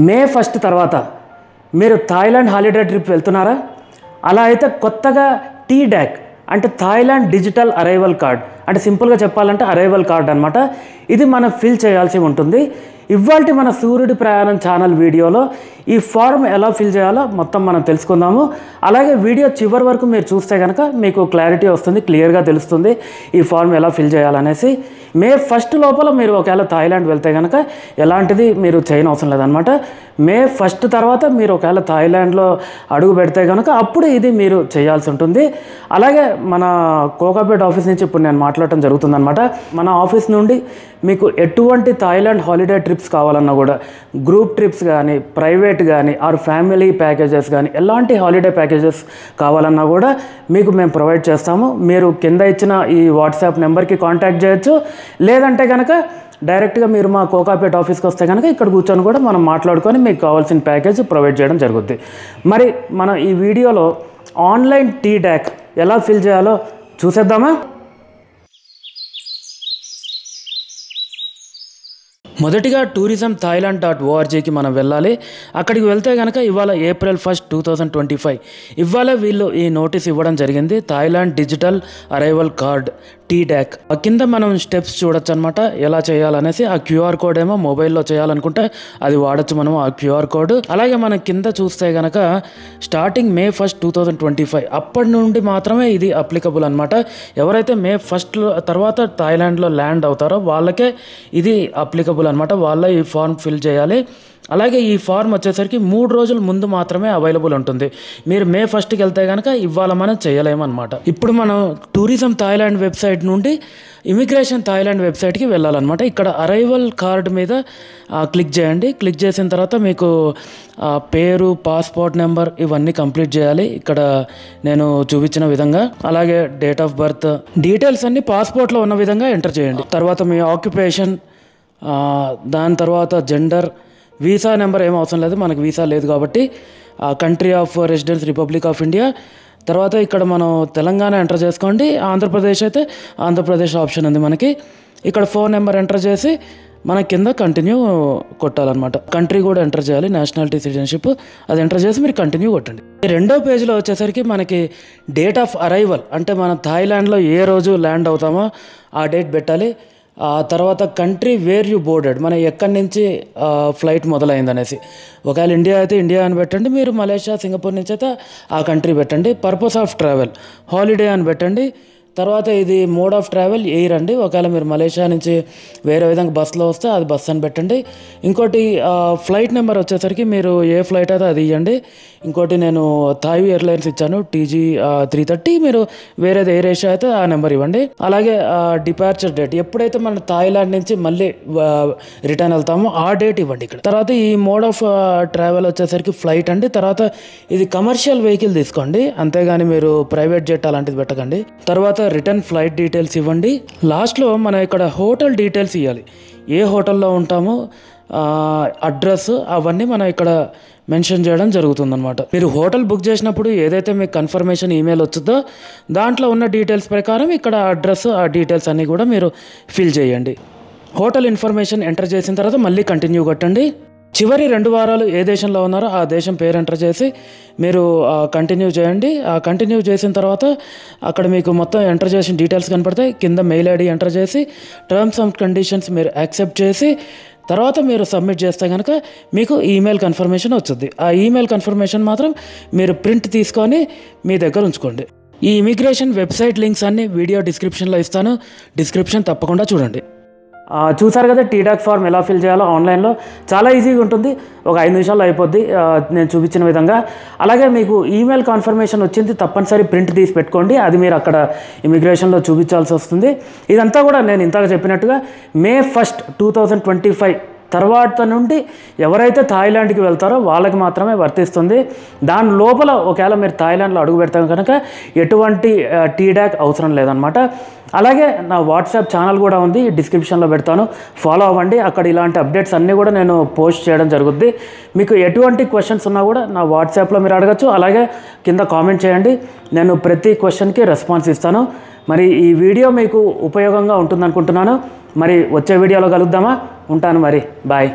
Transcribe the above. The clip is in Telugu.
మే 1 తర్వాత మీరు థాయిలాండ్ హాలిడే ట్రిప్ వెళ్తున్నారా? అలా అయితే కొత్తగా టీడాక్ అంటే థాయిలాండ్ డిజిటల్ అరైవల్ కార్డ్, అంటే సింపుల్గా చెప్పాలంటే అరైవల్ కార్డ్ అనమాట. ఇది మనం ఫిల్ చేయాల్సి ఉంటుంది. ఇవాల్టి మన సూర్యుడి ప్రయాణం ఛానల్ వీడియోలో ఈ ఫార్మ్ ఎలా ఫిల్ చేయాలో మొత్తం మనం తెలుసుకుందాము. అలాగే వీడియో చివరి వరకు మీరు చూస్తే కనుక మీకు క్లారిటీ వస్తుంది, క్లియర్గా తెలుస్తుంది ఈ ఫార్మ్ ఎలా ఫిల్ చేయాలనేసి. మే 1 లోపల మీరు ఒకవేళ థాయిలాండ్ వెళ్తే కనుక ఎలాంటిది మీరు చేయని అవసరం లేదనమాట. మే 1 తర్వాత మీరు ఒకవేళ థాయిలాండ్లో అడుగు పెడితే కనుక అప్పుడు ఇది మీరు చేయాల్సి ఉంటుంది. అలాగే మన కోకాపేట్ ఆఫీస్ నుంచి ఇప్పుడు నేను మాట్లాడటం జరుగుతుందన్నమాట. మన ఆఫీస్ నుండి మీకు ఎటువంటి థాయిలాండ్ హాలిడే ట్రిప్స్ కావాలన్నా కూడా, గ్రూప్ ట్రిప్స్ కానీ, ప్రైవేట్ కానీ, ఆర్ ఫ్యామిలీ ప్యాకేజెస్ కానీ, ఎలాంటి హాలిడే ప్యాకేజెస్ కావాలన్నా కూడా మీకు మేము ప్రొవైడ్ చేస్తాము. మీరు కింద ఇచ్చిన ఈ వాట్సాప్ నెంబర్కి కాంటాక్ట్ చేయొచ్చు. లేదంటే కనుక డైరెక్ట్గా మీరు మా కోకాపేట్ ఆఫీస్కి వస్తే కనుక ఇక్కడ కూర్చొని కూడా మనం మాట్లాడుకొని మీకు కావాల్సిన ప్యాకేజ్ ప్రొవైడ్ చేయడం జరుగుద్ది. మరి మనం ఈ వీడియోలో ఆన్లైన్ టీడాక్ ఎలా ఫిల్ చేయాలో చూసేద్దామా? మొదటిగా tourismthailand.orgకి మనం వెళ్ళాలి. అక్కడికి వెళ్తే కనుక ఇవాళ April 1, 2025 ఇవాళ వీళ్ళు ఈ నోటీస్ ఇవ్వడం జరిగింది. థాయిలాండ్ డిజిటల్ అరైవల్ కార్డ్ టీడాక్ కింద మనం స్టెప్స్ చూడొచ్చు అనమాట, ఎలా చేయాలనేసి. ఆ క్యూఆర్ కోడ్ ఏమో మొబైల్లో చేయాలనుకుంటే అది వాడచ్చు మనం ఆ క్యూఆర్ కోడ్. అలాగే మనం కింద చూస్తే కనుక స్టార్టింగ్ May 1, 2025 అప్పటి నుండి మాత్రమే ఇది అప్లికబుల్ అనమాట. ఎవరైతే May 1 తర్వాత థాయిలాండ్లో ల్యాండ్ అవుతారో వాళ్ళకే ఇది అప్లికబుల్ అనమాట. వాళ్ళ ఈ ఫార్మ్ ఫిల్ చేయాలి. అలాగే ఈ ఫార్మ్ వచ్చేసరికి 3 రోజుల ముందు మాత్రమే అవైలబుల్ ఉంటుంది. మీరు May 1కి వెళ్తే కనుక ఇవాళ మనం చేయలేమన్నమాట. ఇప్పుడు మనం టూరిజం థాయిలాండ్ వెబ్సైట్ నుండి ఇమిగ్రేషన్ థాయిలాండ్ వెబ్సైట్కి వెళ్ళాలన్నమాట. ఇక్కడ అరైవల్ కార్డ్ మీద క్లిక్ చేయండి. క్లిక్ చేసిన తర్వాత మీకు పేరు, పాస్పోర్ట్ నెంబర్ ఇవన్నీ కంప్లీట్ చేయాలి ఇక్కడ నేను చూపించిన విధంగా. అలాగే డేట్ ఆఫ్ బర్త్ డీటెయిల్స్ అన్నీ పాస్పోర్ట్లో ఉన్న విధంగా ఎంటర్ చేయండి. తర్వాత మీ ఆక్యుపేషన్, దాని తర్వాత జెండర్, వీసా నెంబర్ ఏం అవసరం లేదు, మనకు వీసా లేదు కాబట్టి. Country of residence republic of India. తర్వాత ఇక్కడ మనం తెలంగాణ ఎంటర్ చేసుకోండి. ఆంధ్రప్రదేశ్ అయితే ఆంధ్రప్రదేశ్ ఆప్షన్ ఉంది మనకి. ఇక్కడ ఫోన్ నెంబర్ ఎంటర్ చేసి మన కింద కంటిన్యూ కొట్టాలన్నమాట. కంట్రీ కూడా ఎంటర్ చేయాలి, నేషనాలిటీ, సిటిజన్షిప్ అది ఎంటర్ చేసి మీరు కంటిన్యూ కొట్టండి. ఈ రెండో పేజ్లో వచ్చేసరికి మనకి డేట్ ఆఫ్ అరైవల్, అంటే మనం థాయిలాండ్లో ఏ రోజు ల్యాండ్ అవుతామో ఆ డేట్ పెట్టాలి. ఆ తర్వాత కంట్రీ వేర్ యూ బోర్డెడ్, మన ఎక్కడి నుంచి ఫ్లైట్ మొదలైందనేసి. ఒకవేళ ఇండియా అయితే ఇండియా అని పెట్టండి, మీరు మలేషియా, సింగపూర్ నుంచి అయితే ఆ కంట్రీ పెట్టండి. పర్పస్ ఆఫ్ ట్రావెల్ హాలిడే అని పెట్టండి. తర్వాత ఇది మోడ్ ఆఫ్ ట్రావెల్ ఎయిర్ అండి. ఒకవేళ మీరు మలేషియా నుంచి వేరే విధంగా బస్సులో వస్తే అది బస్ అని పెట్టండి. ఇంకోటి ఫ్లైట్ నెంబర్ వచ్చేసరికి మీరు ఏ ఫ్లైట్ అయితే అది ఇవ్వండి. ఇంకోటి నేను థాయ్ ఎయిర్లైన్స్ ఇచ్చాను TG 330, మీరు వేరేది ఎయిర్ ఏషియా అయితే ఆ నెంబర్ ఇవ్వండి. అలాగే డిపార్చర్ డేట్, ఎప్పుడైతే మనం థాయిలాండ్ నుంచి మళ్ళీ రిటర్న్ వెళ్తామో ఆ డేట్ ఇవ్వండి ఇక్కడ. తర్వాత ఈ మోడ్ ఆఫ్ ట్రావెల్ వచ్చేసరికి ఫ్లైట్ అండి. తర్వాత ఇది కమర్షియల్ వెహికల్ తీసుకోండి, అంతేగాని మీరు ప్రైవేట్ జెట్ అలాంటిది పెట్టకండి. తర్వాత రిటర్న్ ఫ్లైట్ డీటెయిల్స్ ఇవ్వండి. లాస్ట్లో మనం ఇక్కడ హోటల్ డీటెయిల్స్ ఇవ్వాలి, ఏ హోటల్లో ఉంటామో అడ్రస్ అవన్నీ మనం ఇక్కడ మెన్షన్ చేయడం జరుగుతుందన్నమాట. మీరు హోటల్ బుక్ చేసినప్పుడు ఏదైతే మీకు కన్ఫర్మేషన్ ఈమెయిల్ వచ్చిందో దాంట్లో ఉన్న డీటెయిల్స్ ప్రకారం ఇక్కడ అడ్రస్, ఆ డీటెయిల్స్ అన్నీ కూడా మీరు ఫిల్ చేయండి. హోటల్ ఇన్ఫర్మేషన్ ఎంటర్ చేసిన తర్వాత మళ్ళీ కంటిన్యూ కొట్టండి. చివరి 2 వారాలు ఏ దేశంలో ఉన్నారో ఆ దేశం పేరు ఎంటర్ చేసి మీరు కంటిన్యూ చేయండి. కంటిన్యూ చేసిన తర్వాత అక్కడ మీకు మొత్తం ఎంటర్ చేసిన డీటెయిల్స్ కనపడతాయి. కింద మెయిల్ ఐడి ఎంటర్ చేసి టర్మ్స్ అండ్ కండిషన్స్ మీరు యాక్సెప్ట్ చేసి తర్వాత మీరు సబ్మిట్ చేస్తే కనుక మీకు ఈమెయిల్ కన్ఫర్మేషన్ వచ్చింది. ఆ ఈమెయిల్ కన్ఫర్మేషన్ మాత్రం మీరు ప్రింట్ తీసుకొని మీ దగ్గర ఉంచుకోండి. ఈ ఇమిగ్రేషన్ వెబ్సైట్ లింక్స్ అన్నీ వీడియో డిస్క్రిప్షన్లో ఇస్తాను, డిస్క్రిప్షన్ తప్పకుండా చూడండి. చూసారు కదా టీడాక్ ఫార్మ్ ఎలా ఫిల్ చేయాలో ఆన్లైన్లో. చాలా ఈజీగా ఉంటుంది, ఒక 5 నిమిషాల్లో అయిపోద్ది నేను చూపించిన విధంగా. అలాగే మీకు ఈమెయిల్ కన్ఫర్మేషన్ వచ్చింది, తప్పనిసరి ప్రింట్ తీసి పెట్టుకోండి, అది మీరు అక్కడ ఇమిగ్రేషన్లో చూపించాల్సి వస్తుంది. ఇదంతా కూడా నేను ఇంతగా చెప్పినట్టుగా May 1, 2025 తర్వాత నుండి ఎవరైతే థాయిలాండ్కి వెళ్తారో వాళ్ళకి మాత్రమే వర్తిస్తుంది. దాని లోపల ఒకవేళ మీరు థాయిలాండ్లో అడుగు పెడతాం కనుక ఎటువంటి టీడాక్ అవసరం లేదనమాట. అలాగే నా వాట్సాప్ ఛానల్ కూడా ఉంది, డిస్క్రిప్షన్లో పెడతాను, ఫాలో అవ్వండి. అక్కడ ఇలాంటి అప్డేట్స్ అన్నీ కూడా నేను పోస్ట్ చేయడం జరుగుద్ది. మీకు ఎటువంటి క్వశ్చన్స్ ఉన్నా కూడా నా వాట్సాప్లో మీరు అడగచ్చు. అలాగే కింద కామెంట్ చేయండి, నేను ప్రతి క్వశ్చన్కి రెస్పాన్స్ ఇస్తాను. మరి ఈ వీడియో మీకు ఉపయోగంగా ఉంటుందనుకుంటున్నాను. మరి వచ్చే వీడియోలో కలుద్దామా? ఉంటాను మరి, బాయ్.